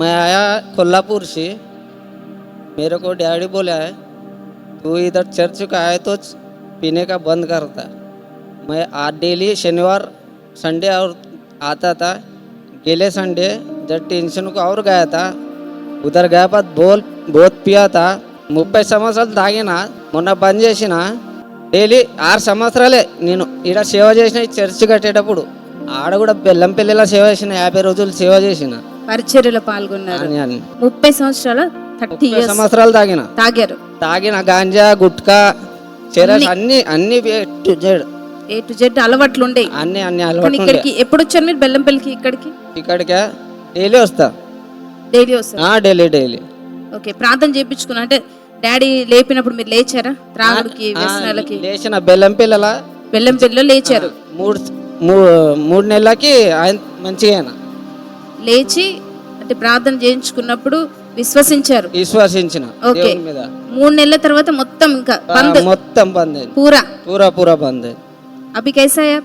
मैं आया कोल्हापुर से। मेरे को डैडी बोला है तू इधर चर्च का है तो पीने का बंद करता। मैं आज डेली शनिवार संडे और आता था। गेले संडे जब टेंशन को और गया था, उधर गया बाद बहुत पिया था। 30 సంవత్సరాలు తాగిన, మొన్న బంద్ చేసిన। డైలీ 6 సంవత్సరాలే నేను ఇక్కడ సేవ చేసిన, ఈ చర్చ్ కట్టేటప్పుడు ఆడ కూడా బెల్లంపల్లిలో సేవ చేసిన, 50 రోజులు సేవ చేసిన, పరిచర్యలో పాల్గొన్నారు। 30 సంవత్సరాలు 30 సంవత్సరాలు తాగిన గాంజా గుట్కా చెరస్ అన్ని ఏ టు జెడ్ అలవాట్లు ఉండే అన్ని అలవాట్లు। ఇక్కడికి ఎప్పుడు వచ్చారు మీరు బెల్లంపల్లికి? ఇక్కడికి డైలీ వస్తా। డైలీ ఓకే, ప్రార్థన చేయించుకున్నా అంటే డాడీ లేపినప్పుడు మీరు లేచారా? త్రాగుడికి వ్యసనాలకి లేచిన బెల్లంపల్లిలో లేచారు। 3 నెలలకి ఆయన మంచిగా లేచి అంటే ప్రార్థన చేయించుకున్నప్పుడు విశ్వసించిన ఓకే, 3 నెలల తర్వాత మొత్తం ఇంకా మొత్తం బంద్ పూరా బంద్। अभी कैसा है?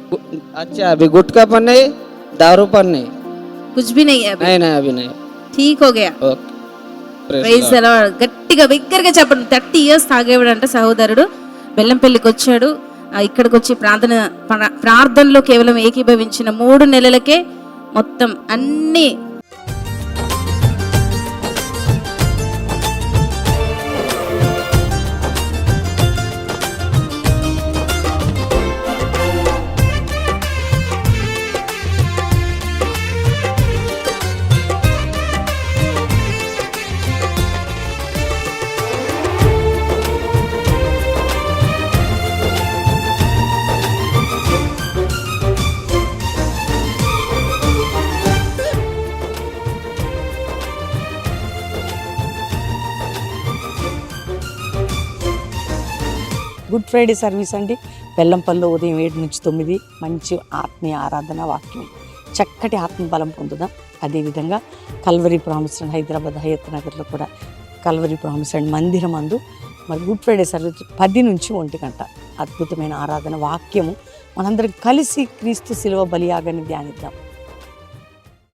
अच्छा, अभी गुटखा पर नहीं, दारू पर नहीं, कुछ भी नहीं है अभी? नहीं अभी नहीं, ठीक हो गया। Praise the Lord. గట్టిగా బిగ్గరగా చెప్పండి। 30 ఇయర్స్ తాగేవాడంట సహోదరుడు, బెల్లంపల్లికి వచ్చాడు। ఇక్కడికి వచ్చి ప్రార్థనలో కేవలం ఏకీభవించిన 3 నెలలకే మొత్తం అన్ని గుడ్ ఫ్రైడే సర్వీస్ అండి బెల్లంపల్లిలో ఉదయం 7 నుంచి 9 మంచి ఆత్మీయ ఆరాధన వాక్యం, చక్కటి ఆత్మబలం పొందుదాం। అదేవిధంగా కల్వరీ ప్రామిస్ అండ్ హైదరాబాద్ హయత్ నగర్లో కూడా కల్వరీ ప్రామిస్ అండ్ మందిరం అందు మరి గుడ్ ఫ్రైడే సర్వీస్ 10 నుంచి 1 గంట అద్భుతమైన ఆరాధన వాక్యము, మనందరం కలిసి క్రీస్తు శిలువ బలియాగాన్ని ధ్యానిద్దాం।